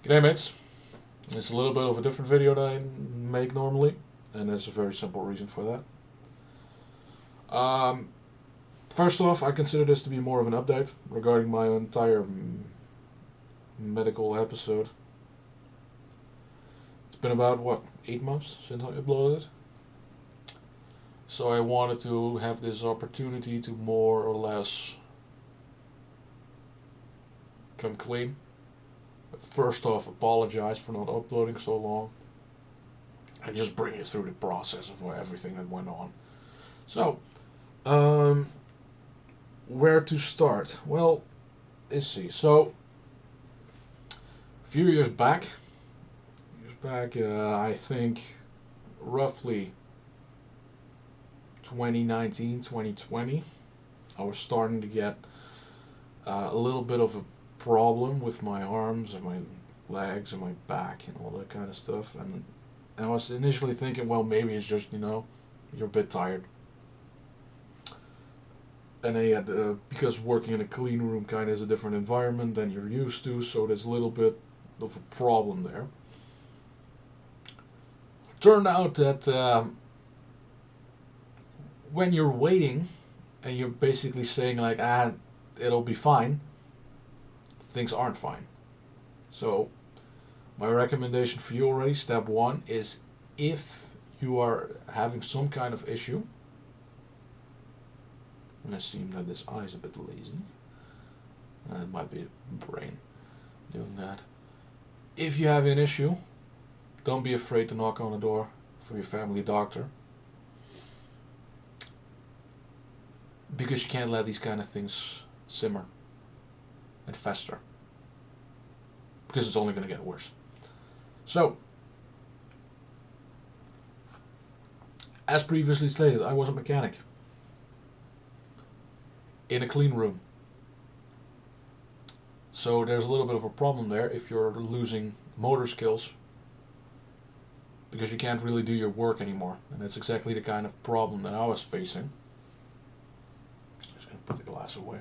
G'day mates, it's a little bit of a different video that I make normally, and there's a very simple reason for that. First off, I consider this to be more of an update regarding my entire medical episode. It's been about, 8 months since I uploaded it? So I wanted to have this opportunity to more or less come clean. First off, apologize for not uploading so long, and just bring you through the process of everything that went on. So, where to start? Well, let's see. So, a few years back, I think roughly 2019, 2020, I was starting to get a little bit of a problem with my arms and my legs and my back and all that kind of stuff, and I was initially thinking, well, maybe it's just you're a bit tired, and I had because working in a clean room kind of is a different environment than you're used to, so there's a little bit of a problem there. Turned out that when you're waiting and you're basically saying like, it'll be fine, things aren't fine. So my recommendation for you already, step one, is if you are having some kind of issue, and I seem that this eye is a bit lazy, it might be the brain doing that. If you have an issue, don't be afraid to knock on the door for your family doctor, because you can't let these kind of things simmer and fester, because it's only going to get worse. So, as previously stated, I was a mechanic in a clean room. So there's a little bit of a problem there if you're losing motor skills, because you can't really do your work anymore. And that's exactly the kind of problem that I was facing. Just going to put the glass away.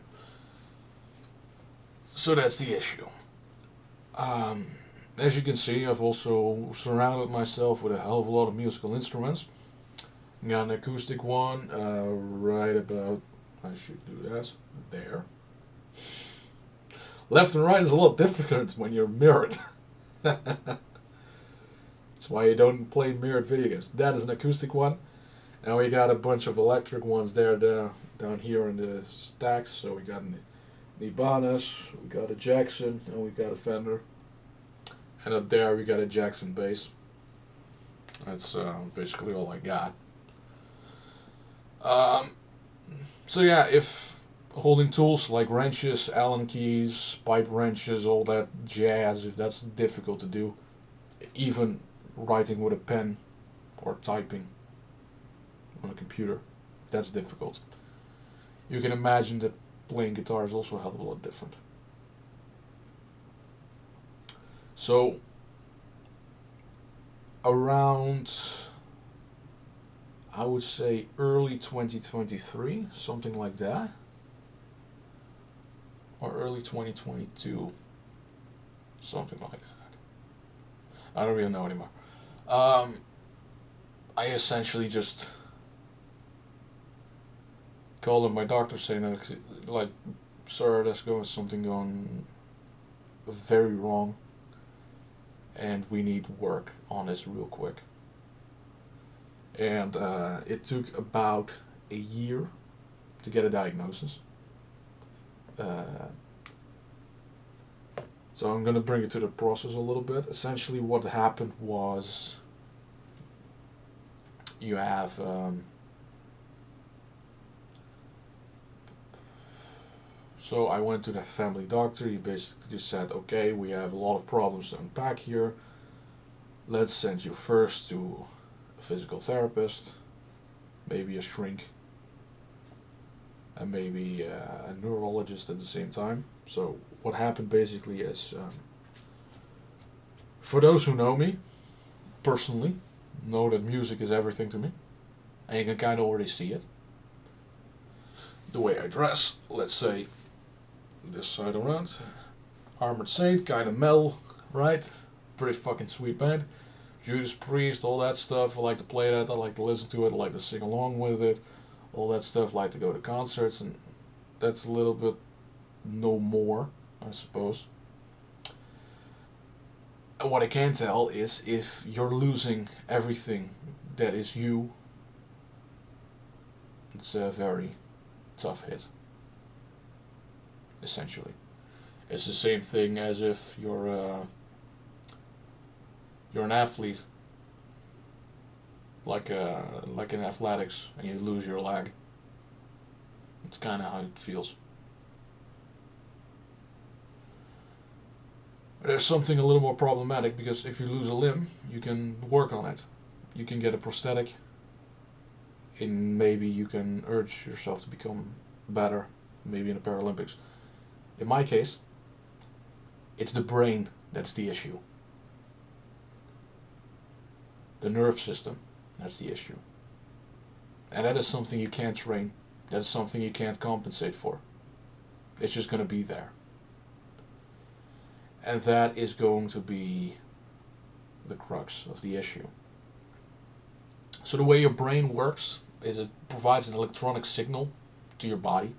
So that's the issue. As you can see, I've also surrounded myself with a hell of a lot of musical instruments. Got an acoustic one, right about, I should do that, there. Left and right is a lot different when you're mirrored. That's why you don't play mirrored video games. That is an acoustic one. And we got a bunch of electric ones there down here in the stacks. So we got an Ibanez, we got a Jackson, and we got a Fender. And up there we got a Jackson bass. That's basically all I got. So yeah, if holding tools like wrenches, Allen keys, pipe wrenches, all that jazz, if that's difficult to do, even writing with a pen or typing on a computer, if that's difficult, you can imagine that playing guitar is also a hell of a lot different. So around, I would say early 2023, something like that, or early 2022, something like that. I don't really know anymore. I essentially just called up my doctor saying that, like, sir, there's something going very wrong, and we need work on this real quick. And it took about a year to get a diagnosis. So I'm going to bring it to the process a little bit. Essentially what happened was, you have so I went to the family doctor. He basically just said, okay, we have a lot of problems to unpack here. Let's send you first to a physical therapist, maybe a shrink, and maybe a neurologist at the same time. So what happened basically is, for those who know me personally, know that music is everything to me, and you can kind of already see it. The way I dress, let's say this side around, Armored Saint, kind of metal, right? Pretty fucking sweet band. Judas Priest, all that stuff. I like to play that. I like to listen to it. I like to sing along with it. All that stuff. I like to go to concerts, and that's a little bit no more, I suppose. And what I can tell is if you're losing everything that is you, it's a very tough hit. Essentially, it's the same thing as if you're an athlete, like in athletics, and you lose your leg. It's kind of how it feels. There's something a little more problematic because if you lose a limb, you can work on it. You can get a prosthetic, and maybe you can urge yourself to become better, maybe in the Paralympics. In my case, it's the brain that's the issue. The nerve system, that's the issue. And that is something you can't train. That is something you can't compensate for. It's just going to be there. And that is going to be the crux of the issue. So the way your brain works is it provides an electronic signal to your body.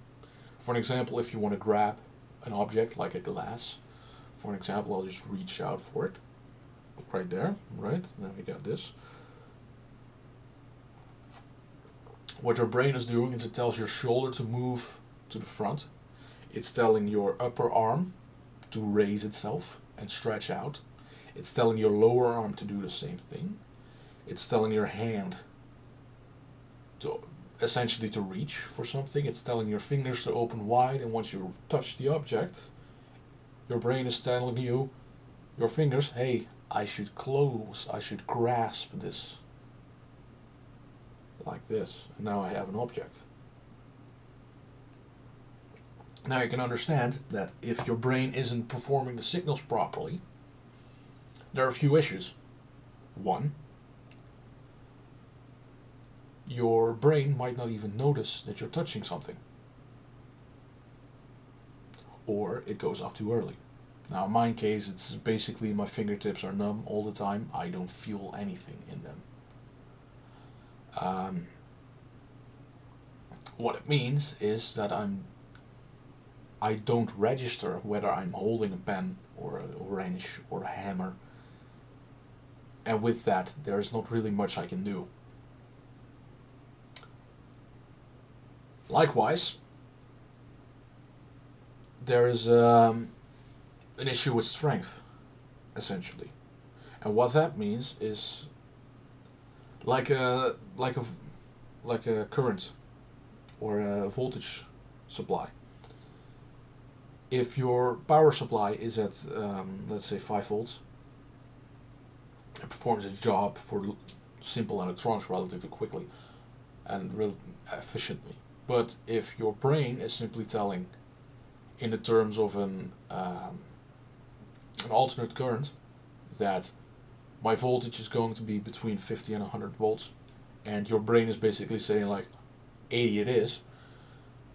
For an example, if you want to grab an object like a glass, for an example, I'll just reach out for it. Right there, right? Now we got this. What your brain is doing is it tells your shoulder to move to the front. It's telling your upper arm to raise itself and stretch out. It's telling your lower arm to do the same thing. It's telling your hand to essentially to reach for something. It's telling your fingers to open wide, and once you touch the object, your brain is telling you, your fingers, hey, I should close, I should grasp this. Like this. And now I have an object. Now you can understand that if your brain isn't performing the signals properly, there are a few issues. One, your brain might not even notice that you're touching something. Or it goes off too early. Now in my case, it's basically my fingertips are numb all the time. I don't feel anything in them. What it means is that I don't register whether I'm holding a pen or a wrench or a hammer, and with that there's not really much I can do. Likewise, there is an issue with strength, essentially, and what that means is like a current or a voltage supply. If your power supply is at let's say 5 volts, it performs its job for simple electronics relatively quickly and efficiently. But if your brain is simply telling, in the terms of an alternate current, that my voltage is going to be between 50 and 100 volts, and your brain is basically saying like 80 it is,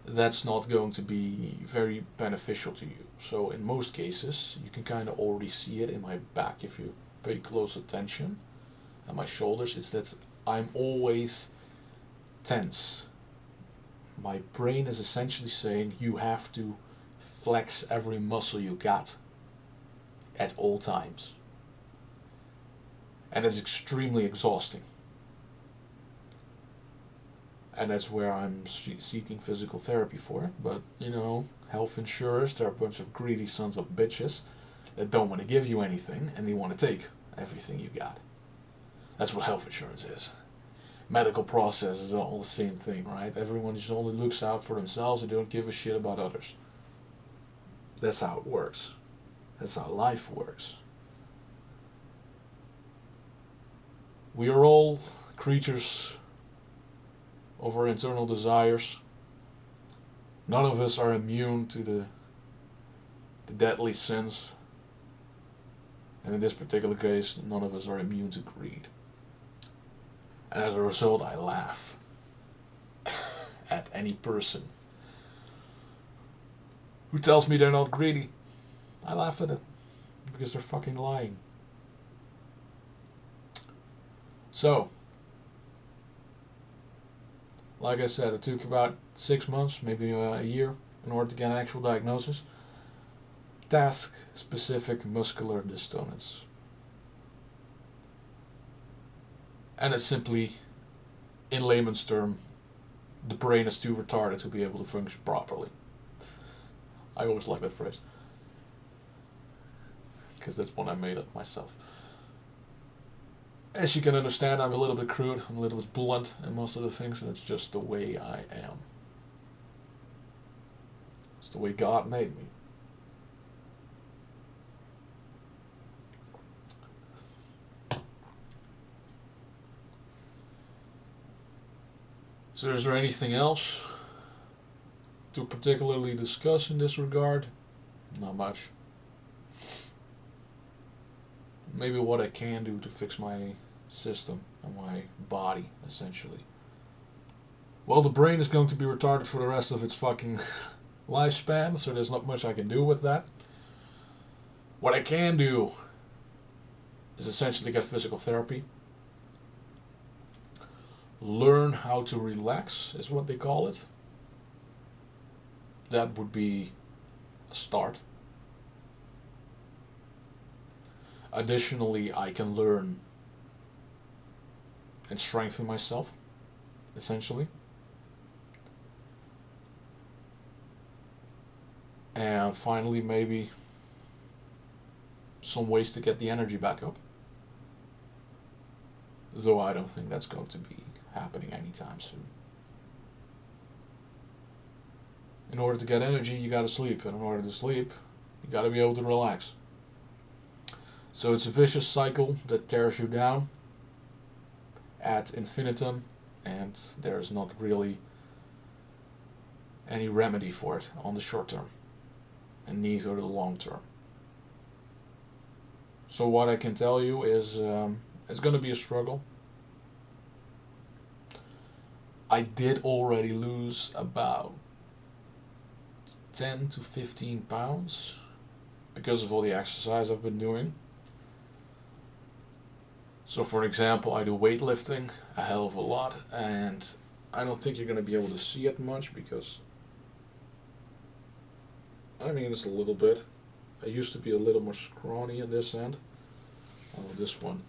that's not going to be very beneficial to you. So in most cases, you can kind of already see it in my back if you pay close attention, and my shoulders, is that I'm always tense. My brain is essentially saying you have to flex every muscle you got at all times. And it's extremely exhausting. And that's where I'm seeking physical therapy for. But, you know, health insurers, they're a bunch of greedy sons of bitches that don't want to give you anything, and they want to take everything you got. That's what health insurance is. Medical process is all the same thing, right? Everyone just only looks out for themselves and don't give a shit about others. That's how it works. That's how life works. We are all creatures of our internal desires. None of us are immune to the deadly sins. And in this particular case, none of us are immune to greed. And as a result, I laugh at any person who tells me they're not greedy. I laugh at it. because they're fucking lying. So, like I said, it took about 6 months, maybe a year, in order to get an actual diagnosis. Task-specific muscular dystonance. And it's simply, in layman's term, the brain is too retarded to be able to function properly. I always like that phrase, because that's one I made up myself. As you can understand, I'm a little bit crude, I'm a little bit blunt in most of the things, and it's just the way I am. It's the way God made me. So is there anything else to particularly discuss in this regard? Not much. Maybe what I can do to fix my system and my body, essentially. Well, the brain is going to be retarded for the rest of its fucking lifespan, so there's not much I can do with that. What I can do is essentially get physical therapy. Learn how to relax, is what they call it. That would be a start. Additionally, I can learn and strengthen myself, essentially. And finally, maybe some ways to get the energy back up. Though I don't think that's going to be happening anytime soon. In order to get energy, you gotta sleep. And in order to sleep, you gotta be able to relax. So it's a vicious cycle that tears you down ad infinitum, and there's not really any remedy for it on the short term, and neither the long term. So what I can tell you is it's going to be a struggle. I did already lose about 10 to 15 pounds because of all the exercise I've been doing. So for example, I do weightlifting a hell of a lot, and I don't think you're going to be able to see it much because, I mean, it's a little bit. I used to be a little more scrawny in this end. Oh, this one.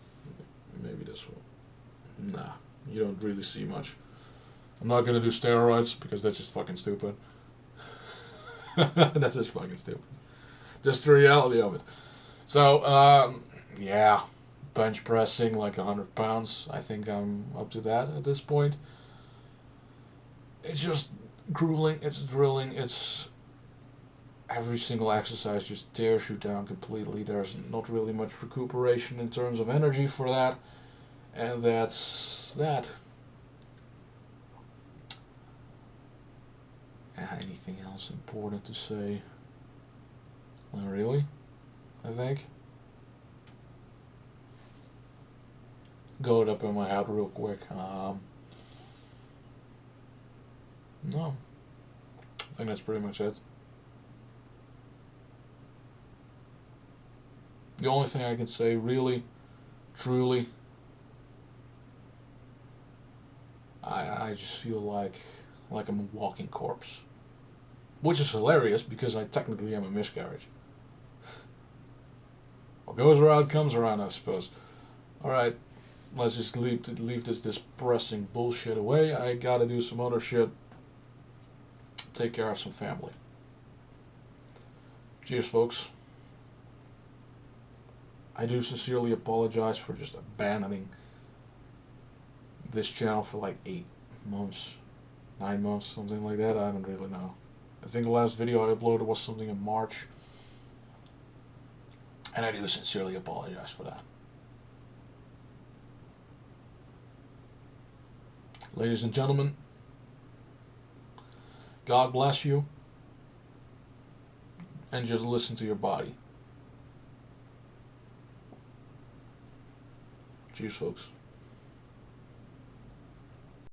Maybe this one. Nah, you don't really see much. I'm not going to do steroids because that's just fucking stupid. That's just fucking stupid. Just the reality of it. So, yeah. Bench pressing like 100 pounds. I think I'm up to that at this point. It's just grueling, it's drilling, it's every single exercise just tears you down completely. There's not really much recuperation in terms of energy for that. And that's that. Anything else important to say? Not really, I think. Go it up in my head real quick. No. I think that's pretty much it. The only thing I can say, really, truly, I just feel like I'm a walking corpse. Which is hilarious because I technically am a miscarriage. What goes around comes around, I suppose. Alright, let's just leave this depressing bullshit away. I gotta do some other shit. Take care of some family. Cheers, folks. I do sincerely apologize for just abandoning this channel for like 8 months, 9 months, something like that. I don't really know. I think the last video I uploaded was something in March. And I do sincerely apologize for that. Ladies and gentlemen, God bless you. And just listen to your body. Cheers, folks.